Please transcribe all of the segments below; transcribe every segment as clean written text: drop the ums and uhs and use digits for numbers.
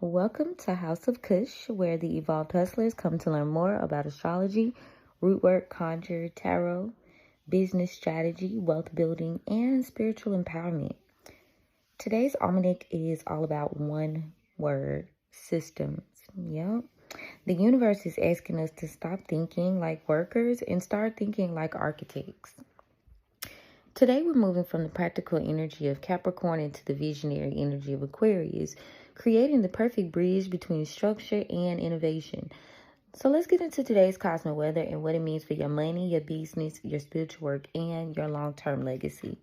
Welcome to House of Cush, where the evolved hustlers come to learn more about astrology, rootwork, conjure, tarot, business strategy, wealth building, and spiritual empowerment. Today's almanac is all about one word: systems. Yep. The universe is asking us to stop thinking like workers and start thinking like architects. Today, we're moving from the practical energy of Capricorn into the visionary energy of Aquarius, creating the perfect bridge between structure and innovation. So let's get into today's cosmic weather and what it means for your money, your business, your spiritual work, and your long-term legacy.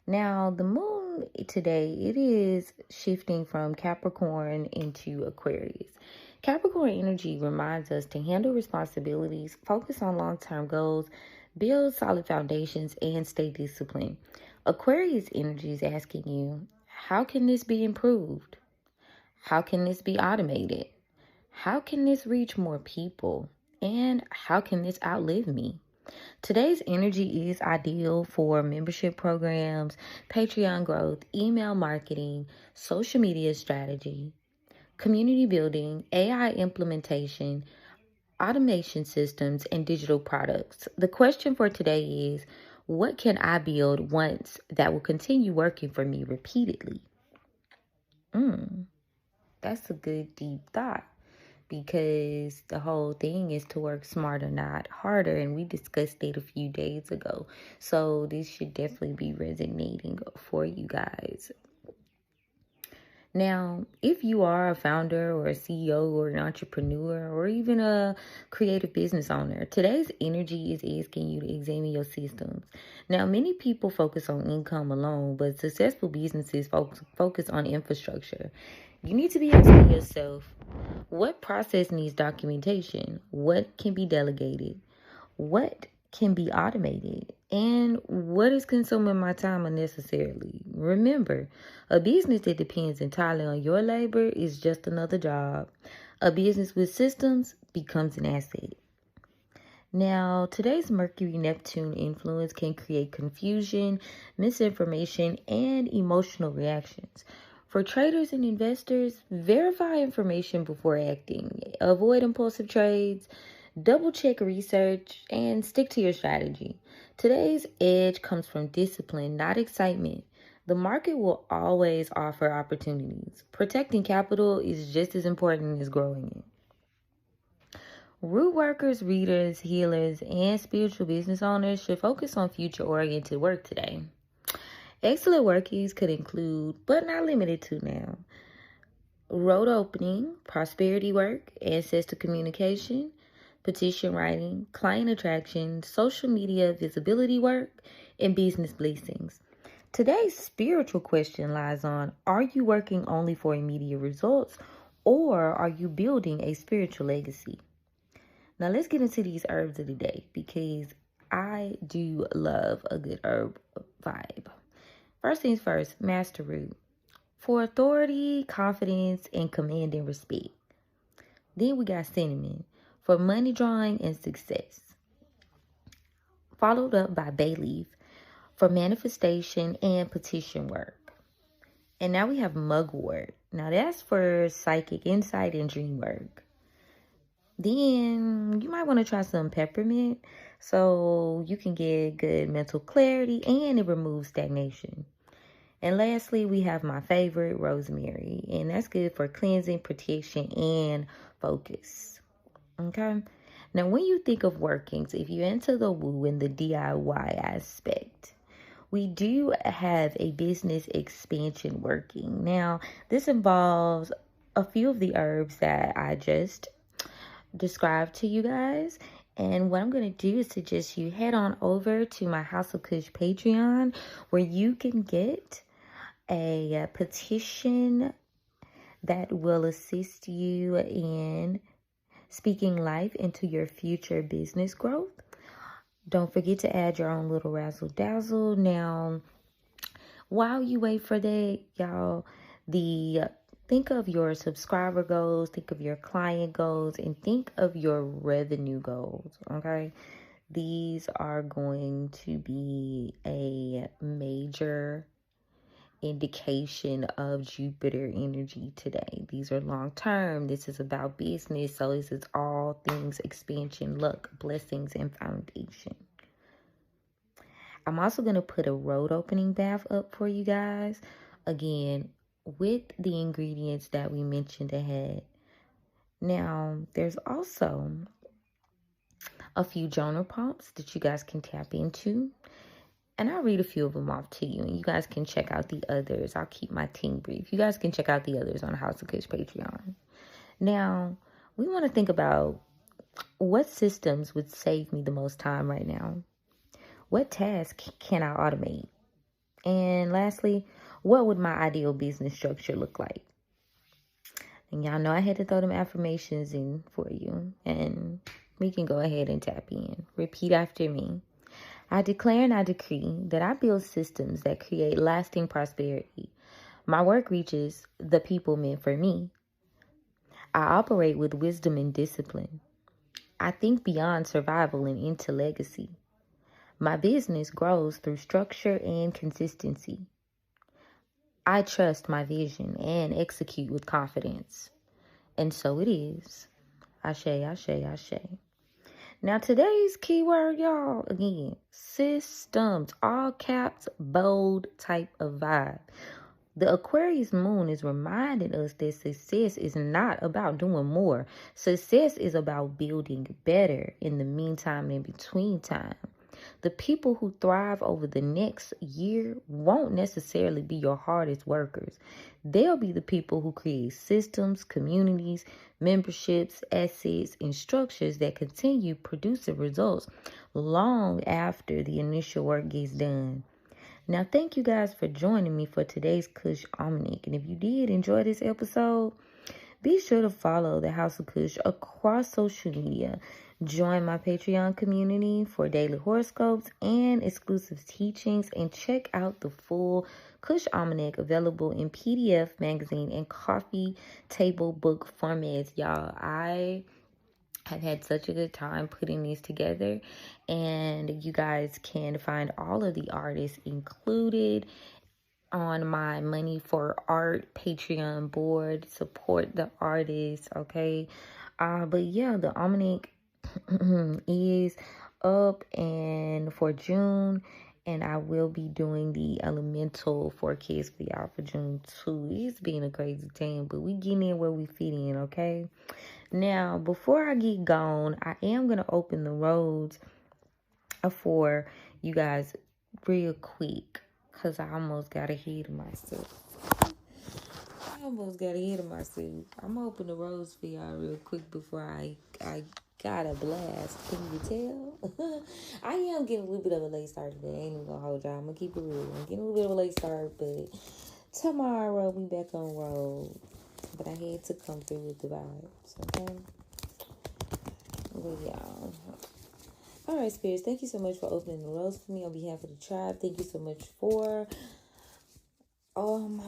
Now, the moon today, it is shifting from Capricorn into Aquarius. Capricorn energy reminds us to handle responsibilities, focus on long-term goals, build solid foundations, and stay disciplined. Aquarius energy is asking you, how can this be improved? How can this be automated? How can this reach more people? And how can this outlive me? Today's energy is ideal for membership programs, Patreon growth, email marketing, social media strategy, community building, AI implementation, automation systems, and digital products. The question for today is, what can I build once that will continue working for me repeatedly? That's a good deep thought, because the whole thing is to work smarter, not harder. And we discussed it a few days ago. So this should definitely be resonating for you guys. Now, if you are a founder or a CEO or an entrepreneur or even a creative business owner, today's energy is asking you to examine your systems. Now, many people focus on income alone, but successful businesses focus on infrastructure. You need to be asking yourself, what process needs documentation? What can be delegated? What can be automated? And what is consuming my time unnecessarily? Remember, a business that depends entirely on your labor is just another job. A business with systems becomes an asset. Now, today's Mercury-Neptune influence can create confusion, misinformation, and emotional reactions. For traders and investors, verify information before acting. Avoid impulsive trades. Double check research and stick to your strategy. Today's edge comes from discipline, not excitement. The market will always offer opportunities. Protecting capital is just as important as growing it. Root workers, readers, healers, and spiritual business owners should focus on future-oriented work today. Excellent workings could include, but not limited to now, road opening, prosperity work, ancestor communication, petition writing, client attraction, social media visibility work, and business blessings. Today's spiritual question lies on, are you working only for immediate results, or are you building a spiritual legacy? Now let's get into these herbs of the day, because I do love a good herb vibe. First things first, master root. For authority, confidence, and command and respect. Then we got cinnamon for money drawing and success. Followed up by bay leaf for manifestation and petition work. And now we have mugwort. Now that's for psychic insight and dream work. Then you might want to try some peppermint so you can get good mental clarity and it removes stagnation. And lastly, we have my favorite, rosemary. And that's good for cleansing, protection, and focus. Okay? Now, when you think of workings, if you're into the woo and the DIY aspect, we do have a business expansion working. Now, this involves a few of the herbs that I just described to you guys. And what I'm going to do is suggest you head on over to my House of Cush Patreon, where you can get a petition that will assist you in speaking life into your future business growth. Don't forget to add your own little razzle dazzle. Now, while you wait for that, y'all, think of your subscriber goals, think of your client goals, and think of your revenue goals, okay? These are going to be a major indication of Jupiter energy today. These are long term. This is about business. So this is all things expansion, luck, blessings, and foundation. I'm also going to put a road opening bath up for you guys. Again, with the ingredients that we mentioned ahead. Now, there's also a few journal prompts that you guys can tap into. And I'll read a few of them off to you. And you guys can check out the others. I'll keep my team brief. You guys can check out the others on House of Cush Patreon. Now, we want to think about what systems would save me the most time right now. What task can I automate? And lastly, what would my ideal business structure look like? And y'all know I had to throw them affirmations in for you. And we can go ahead and tap in. Repeat after me. I declare and I decree that I build systems that create lasting prosperity. My work reaches the people meant for me. I operate with wisdom and discipline. I think beyond survival and into legacy. My business grows through structure and consistency. I trust my vision and execute with confidence. And so it is. Ashe, ashe, ashe. Now today's keyword, y'all, again, systems, all caps, bold type of vibe. The Aquarius moon is reminding us that success is not about doing more. Success is about building better in the meantime and between time. The people who thrive over the next year won't necessarily be your hardest workers. They'll be the people who create systems, communities, memberships, assets, and structures that continue producing results long after the initial work gets done. Now, thank you guys for joining me for today's Cush Almanac. And if you did enjoy this episode, be sure to follow the House of Cush across social media. Join my Patreon community for daily horoscopes and exclusive teachings. And check out the full Cush Almanac available in PDF, magazine, and coffee table book formats. Y'all, I have had such a good time putting these together, and you guys can find all of the artists included on my Money for Art Patreon board. Support the artists, okay? But yeah, the almanac is up and for June, and I will be doing the elemental forecast for y'all for June too. It's been a crazy time, but we getting in where we fit in, okay? Now, before I get gone, I am going to open the roads for you guys real quick, because I almost got ahead of myself. I'm going to open the roads for y'all real quick before I got a blast. Can you tell? I am getting a little bit of a late start today. I ain't even going to hold y'all. I'm going to keep it real. I'm getting a little bit of a late start, but tomorrow we back on road. But I had to come through with the vibes, okay? But y'all. Alright, spirits, thank you so much for opening the roads for me on behalf of the tribe. Thank you so much for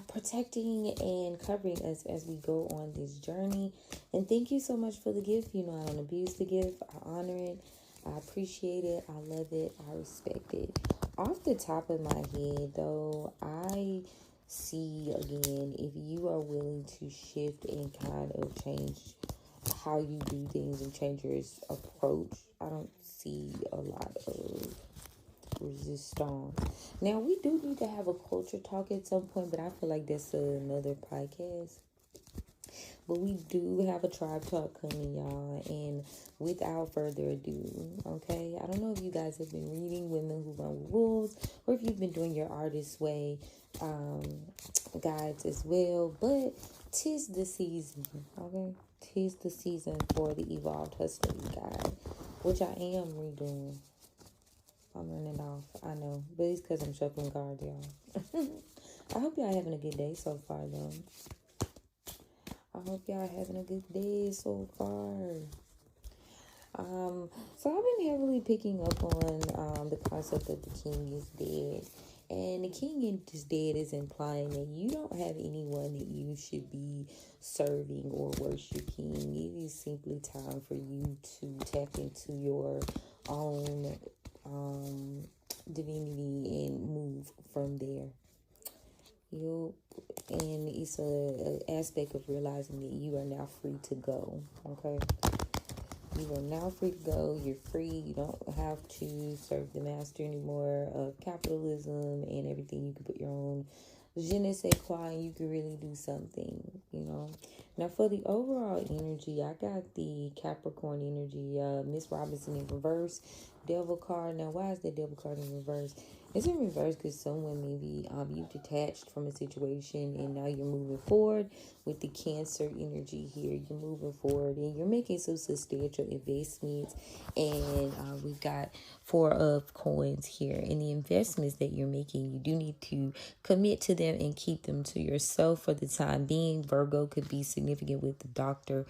protecting and covering us as we go on this journey. And thank you so much for the gift. You know, I don't abuse the gift. I honor it. I appreciate it. I love it. I respect it. Off the top of my head, though, I see, again, if you are willing to shift and kind of change how you do things and change your approach, I don't see a lot of resistance. Now, we do need to have a culture talk at some point, but I feel like that's another podcast. But we do have a tribe talk coming, y'all. And without further ado, okay? I don't know if you guys have been reading Women Who Run With Wolves, or if you've been doing your Artist Way guides as well. But 'tis the season, okay? 'Tis the season for the Evolved Hustler Guide, which I am redoing. I'm running off, I know. But it's because I'm shuffling cards, y'all. I hope y'all having a good day so far, though. I hope y'all having a good day so far. So I've been heavily picking up on the concept that the king is dead. And the king is dead is implying that you don't have anyone that you should be serving or worshiping. It is simply time for you to tap into your own divinity and move from there. You and it's a aspect of realizing that you are now free to go. Okay, you are now free to go. You're free. You don't have to serve the master anymore of capitalism and everything. You can put your own je ne sais quoi, and you can really do something, you know. Now, for the overall energy, I got the Capricorn energy, Miss Robinson in reverse, Devil card. Now, why is the Devil card in reverse? It's in reverse because someone maybe you detached from a situation and now you're moving forward with the Cancer energy here. You're moving forward and you're making some substantial investments. And we've got 4 of Coins here. And the investments that you're making, you do need to commit to them and keep them to yourself for the time being. Virgo could be significant with the Doctor.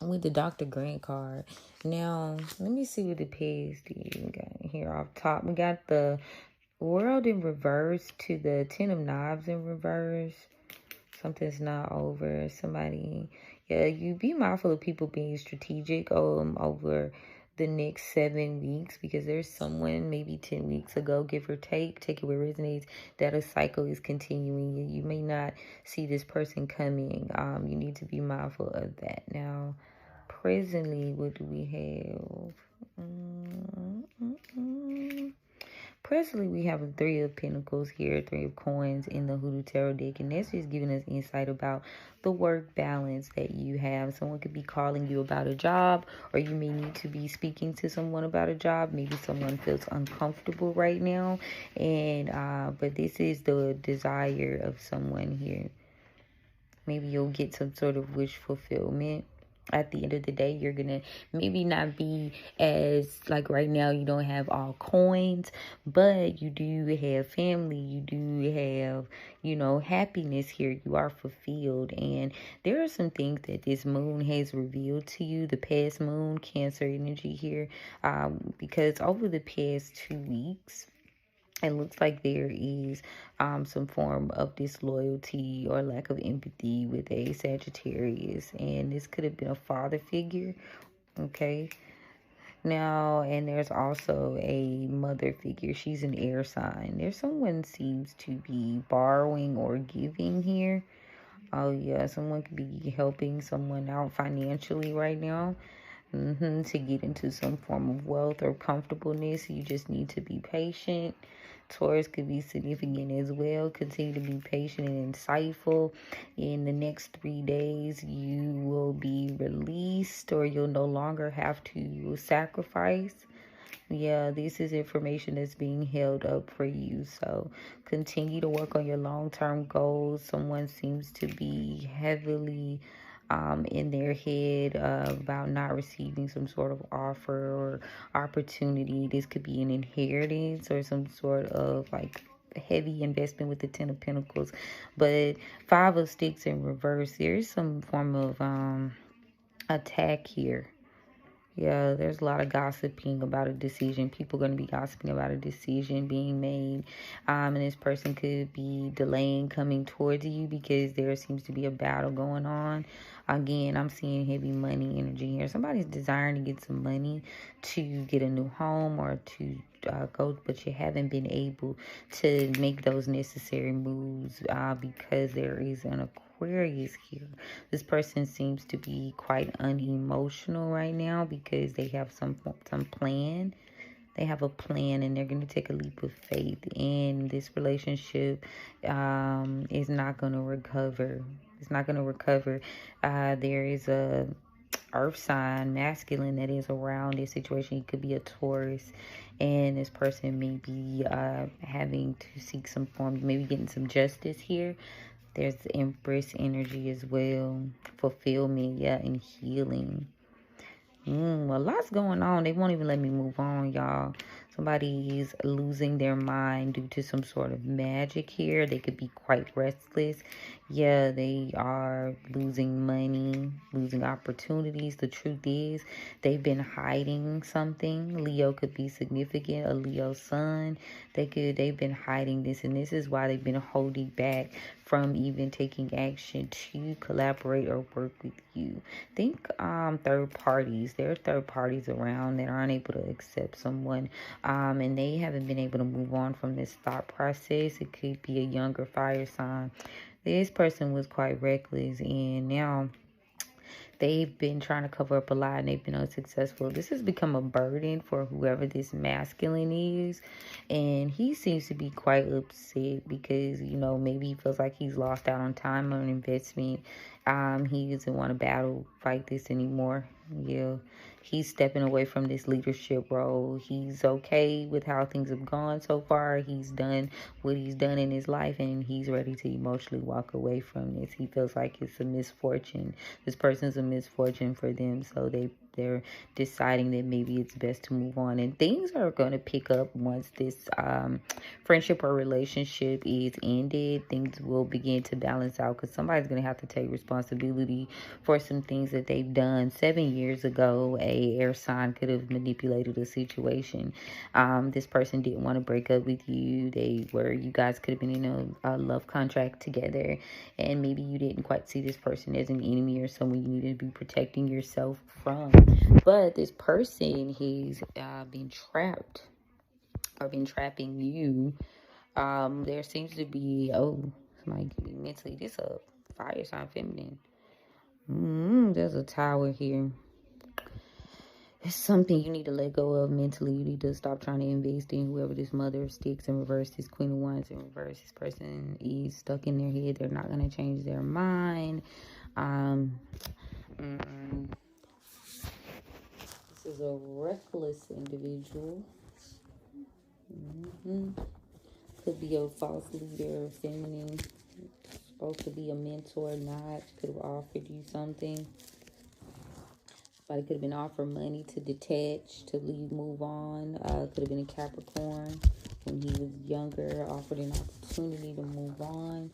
With the Dr. Grant card. Now, let me see what the page we got here off top. We got the World in reverse to the 10 of Knives in reverse. Something's not over. Somebody, yeah, you be mindful of people being strategic over the next 7 weeks, because there's someone maybe 10 weeks ago, give or take it where it resonates, that a cycle is continuing. You may not see this person coming. You need to be mindful of that. Now, presently, what do we have? Presently, we have a 3 of Pentacles here, 3 of Coins in the Hoodoo Tarot deck, and that's just giving us insight about the work balance that you have. Someone could be calling you about a job, or you may need to be speaking to someone about a job. Maybe someone feels uncomfortable right now, and but this is the desire of someone here. Maybe you'll get some sort of wish fulfillment. At the end of the day, you're gonna maybe not be as, like right now, you don't have all coins, but you do have family, you do have, you know, happiness here. You are fulfilled, and there are some things that this moon has revealed to you, the past moon, Cancer energy here, because over the past 2 weeks, it looks like there is some form of disloyalty or lack of empathy with a Sagittarius. And this could have been a father figure. Okay. Now, and there's also a mother figure. She's an air sign. There's someone seems to be borrowing or giving here. Oh, yeah. Someone could be helping someone out financially right now. To get into some form of wealth or comfortableness. You just need to be patient. Taurus could be significant as well. Continue to be patient and insightful. In the next 3 days, you will be released, or you'll no longer have to sacrifice. Yeah, this is information that's being held up for you. So continue to work on your long-term goals. Someone seems to be heavily in their head about not receiving some sort of offer or opportunity. This could be an inheritance or some sort of like heavy investment with the 10 of Pentacles. But 5 of Sticks in reverse, there is some form of attack here. Yeah, there's a lot of gossiping about a decision. People are going to be gossiping about a decision being made. And this person could be delaying coming towards you because there seems to be a battle going on. Again, I'm seeing heavy money energy here. Somebody's desiring to get some money to get a new home or to go, but you haven't been able to make those necessary moves because there is an Aquarius here. This person seems to be quite unemotional right now because they have some plan. They have a plan and they're going to take a leap of faith. And this relationship is not going to recover. It's not going to recover. There is a earth sign, masculine, that is around this situation. It could be a Taurus, and this person may be having to seek some form, maybe getting some justice here. There's the Empress energy as well, fulfillment, yeah, and healing. A lot's going on. They won't even let me move on, y'all. Somebody is losing their mind due to some sort of magic here. They could be quite restless. Yeah, they are losing money, losing opportunities. The truth is, they've been hiding something. Leo could be significant. A Leo sun. They've been hiding this, and this is why they've been holding back from even taking action to collaborate or work with you. Think third parties. There are third parties around that aren't able to accept someone, and they haven't been able to move on from this thought process. It could be a younger fire sign. This person was quite reckless, and now they've been trying to cover up a lie and they've been unsuccessful. This has become a burden for whoever this masculine is. And he seems to be quite upset because, you know, maybe he feels like he's lost out on time or an investment. He doesn't want to fight this anymore. Yeah. He's stepping away from this leadership role. He's okay with how things have gone so far. He's done what he's done in his life and he's ready to emotionally walk away from this. He feels like it's a misfortune. This person's a misfortune for them, so they're deciding that maybe it's best to move on, and things are going to pick up once this friendship or relationship is ended. Things will begin to balance out because somebody's going to have to take responsibility for some things that they've done. 7 years ago, a air sign could have manipulated a situation. This person didn't want to break up with you. You guys could have been in a love contract together, and maybe you didn't quite see this person as an enemy or someone you needed to be protecting yourself from. But this person has been trapped or been trapping you. There seems to be, somebody could be mentally, this a fire sign feminine. There's a tower here. It's something you need to let go of mentally. You need to stop trying to invest in whoever this Mother of Sticks in reverse, this Queen of Wands in reverse. This person is stuck in their head. They're not going to change their mind. This is a reckless individual. Could be a false leader, feminine. Supposed to be a mentor, not. Could have offered you something. Somebody could have been offered money to detach, to leave, move on. Could have been a Capricorn when he was younger, offered an opportunity to move on.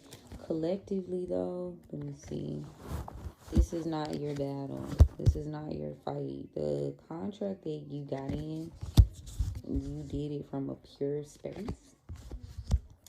Collectively, though, let me see. This is not your battle. This is not your fight. The contract that you got in, you did it from a pure space.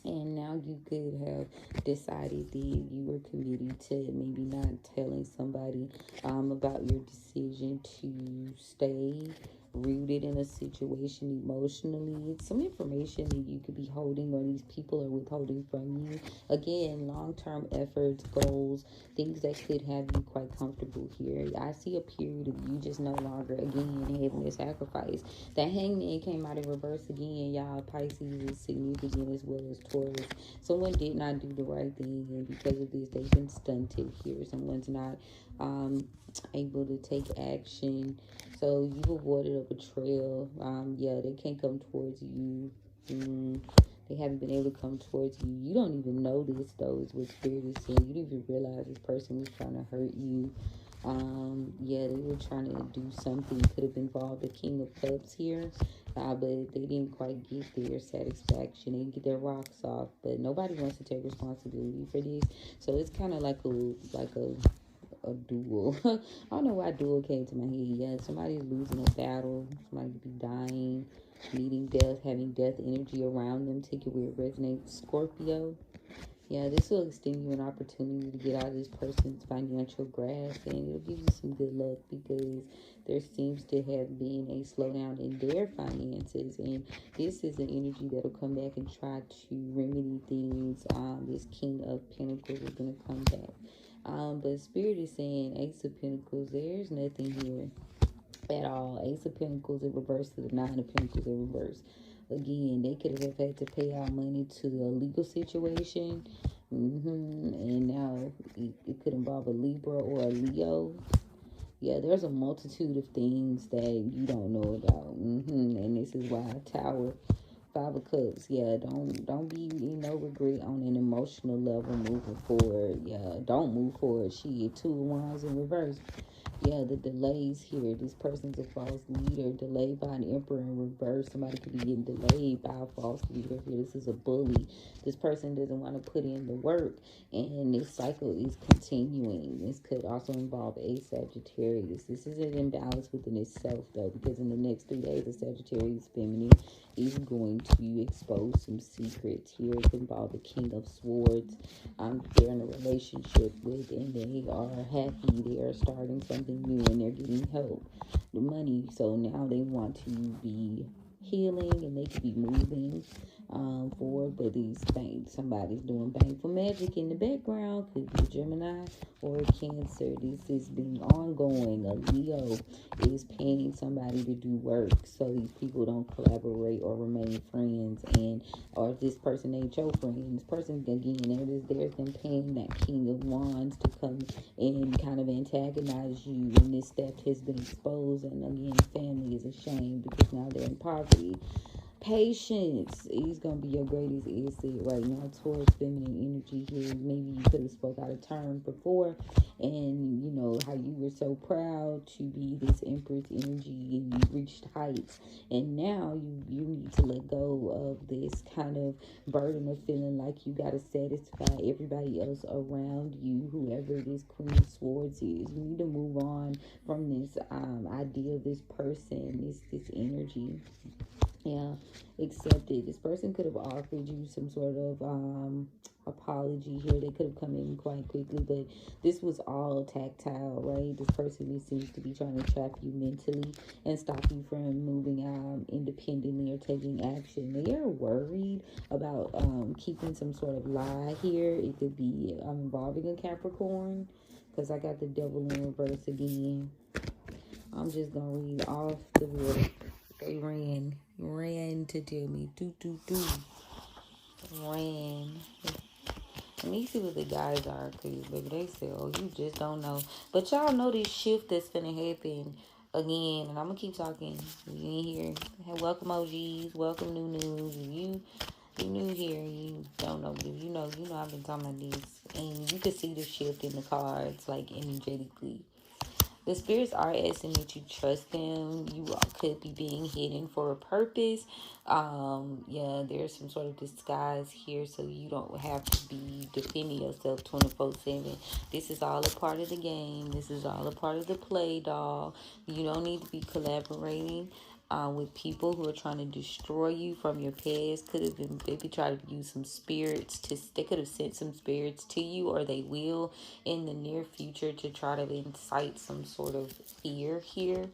And now you could have decided that you were committed to maybe not telling somebody about your decision to stay rooted in a situation emotionally. It's some information that you could be holding or these people are withholding from you. Again, long-term efforts, goals, things that could have you quite comfortable here. I see a period of you just no longer, again, having this sacrifice. That Hangman came out in reverse again, y'all. Pisces is significant as well as Taurus. Someone did not do the right thing, and because of this, they've been stunted here. Someone's not able to take action. So you've avoided a betrayal. They can't come towards you. They haven't been able to come towards you. You don't even know this, though, is what Spirit is saying. You didn't even realize this person was trying to hurt you. They were trying to do something. Could have involved the King of Cups here. But they didn't quite get their satisfaction. They didn't get their rocks off. But nobody wants to take responsibility for this. So it's kind of like a duel. I don't know why duel came to my head. Yeah, somebody's losing a battle. Somebody could be dying, meeting death, having death energy around them. Take it where it resonates. Scorpio. Yeah, this will extend you an opportunity to get out of this person's financial grasp, and it'll give you some good luck because there seems to have been a slowdown in their finances, and this is an energy that'll come back and try to remedy things. This King of Pentacles is going to come back. But Spirit is saying Ace of Pentacles, there's nothing here at all. Ace of Pentacles in reverse to the Nine of Pentacles in reverse. Again, they could have had to pay out money to a legal situation. And now it could involve a Libra or a Leo. Yeah, there's a multitude of things that you don't know about. And this is why Tower, Five of Cups. Yeah, don't be no regret on an emotional level moving forward. Yeah, don't move forward. Two of Wands in reverse. Yeah, the delays here. This person's a false leader, delayed by an Emperor in reverse. Somebody could be getting delayed by a false leader here. This is a bully. This person doesn't want to put in the work, and this cycle is continuing. This could also involve a Sagittarius. This is an imbalance within itself, though, because in the next 3 days, the Sagittarius feminine is going to expose some secrets here. It could involve the King of Swords. They're in a relationship with, and they are happy. They are starting something new, and they're getting help, the money. So now they want to be healing, and they could be moving forward. But somebody's doing bank magic in the background. Could be a Gemini or a Cancer. This has been ongoing. A Leo is paying somebody to do work, so these people don't collaborate or remain friends. And or if this person ain't your friend, this person again, there's them paying that King of Wands to come and kind of antagonize you. And this theft has been exposed, and again, family is ashamed because now they're in poverty. Patience is going to be your greatest asset right now. Towards feminine energy here. Maybe you could have spoke out of turn before, and you know how you were so proud to be this Empress energy, and you reached heights, and now you need to let go of this kind of burden of feeling like you got to satisfy everybody else around you, whoever this Queen of Swords is. You need to move on from this idea of this person, this energy. Yeah, accept it. This person could have offered you some sort of apology here. They could have come in quite quickly, but this was all tactile, right? This person seems to be trying to trap you mentally and stop you from moving out independently or taking action. They are worried about keeping some sort of lie here. It could be involving a Capricorn, because I got the devil in reverse again. I'm just gonna read off the book. They ran to tell me, ran. Let me see what the guys are, cause baby, they say, oh, you just don't know. But y'all know this shift that's gonna happen again, and I'm gonna keep talking. You in here? Hey, welcome OGs, welcome new news. If you new here, you don't know. If you know I've been talking about this, and you can see the shift in the cards, like energetically. The spirits are asking that you trust them. You could be being hidden for a purpose. Yeah, there's some sort of disguise here, so you don't have to be defending yourself 24/7. This is all a part of the game. This is all a part of the play, doll. You don't need to be collaborating with people who are trying to destroy you from your past. Could have been, maybe try to use some spirits they could have sent some spirits to you, or they will in the near future, to try to incite some sort of fear here.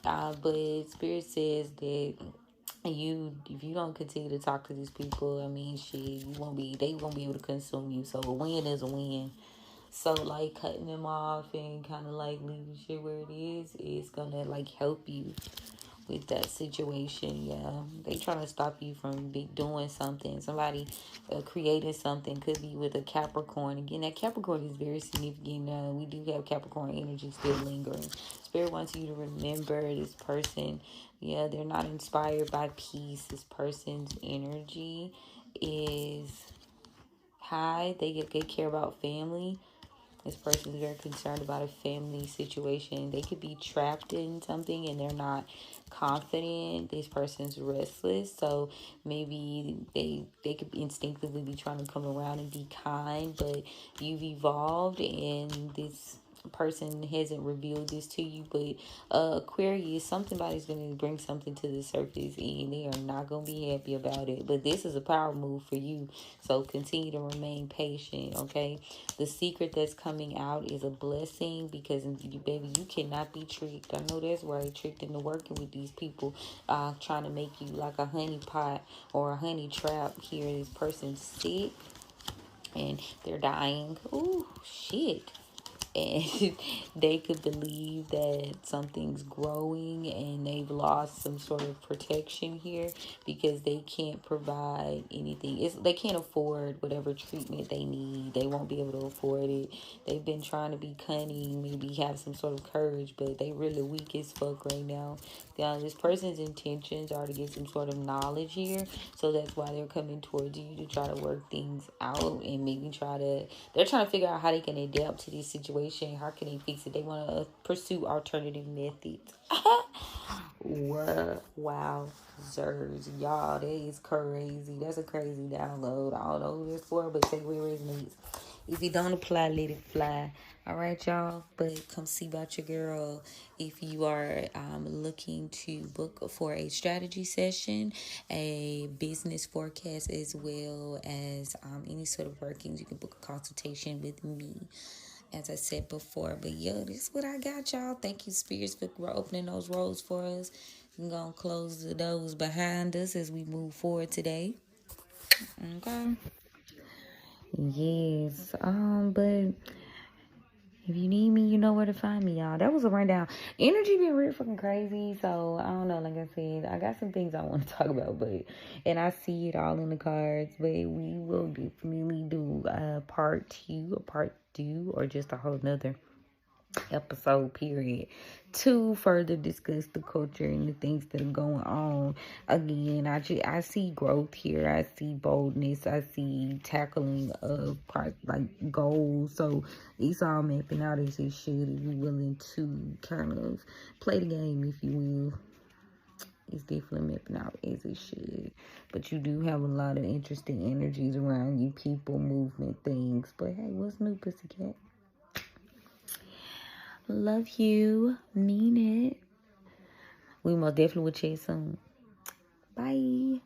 But spirit says that if you don't continue to talk to these people, I mean, they won't be able to consume you. So a win is a win. So like cutting them off and kind of like leaving shit where it is gonna like help you with that situation. Yeah, they trying to stop you from doing something. Somebody creating something, could be with a Capricorn. Again, that Capricorn is very significant. We do have Capricorn energy still lingering. Spirit wants you to remember this person. Yeah, they're not inspired by peace. This person's energy is high. They care about family. This person is very concerned about a family situation. They could be trapped in something and they're not confident. This person's restless. So maybe they could instinctively be trying to come around and be kind, but you've evolved and this person hasn't revealed this to you. But Aquarius, somebody's going to bring something to the surface and they are not going to be happy about it. But this is a power move for you. So continue to remain patient, okay? The secret that's coming out is a blessing, because baby, you cannot be tricked. I know that's right. Tricked into working with these people trying to make you like a honey pot or a honey trap. Here, this person's sick and they're dying. Ooh, shit. And they could believe that something's growing and they've lost some sort of protection here because they can't provide anything. They can't afford whatever treatment they need. They won't be able to afford it. They've been trying to be cunning, maybe have some sort of courage, but they really weak as fuck right now. This person's intentions are to get some sort of knowledge here, so that's why they're coming towards you to try to work things out and maybe they're trying to figure out how they can adapt to this situation. How can they fix it? They want to pursue alternative methods. Wow, Zers, y'all, that is crazy. That's a crazy download. I don't know who this for, but take where it resonates. If it don't apply, let it fly. All right, y'all. But come see about your girl if you are looking to book for a strategy session, a business forecast, as well as any sort of workings. You can book a consultation with me, as I said before. But yo, this is what I got, y'all. Thank you, spirits, for opening those roads for us. We're gonna close the doors behind us as we move forward today. Okay. Yes. But if you need me, you know where to find me, y'all. That was a rundown. Energy been real fucking crazy, so I don't know. Like I said, I got some things I want to talk about, and I see it all in the cards. But we will definitely do a part two, or just a whole nother episode period to further discuss the culture and the things that are going on. Again, I see growth here. I see boldness. I see tackling of like goals. So it's all mapping out as it should if you're willing to kind of play the game, if you will. It's definitely mapping out as it should. But you do have a lot of interesting energies around you, people, movement, things. But hey, what's new, pussycat? Love you. Mean it. We most definitely will chat soon. Bye.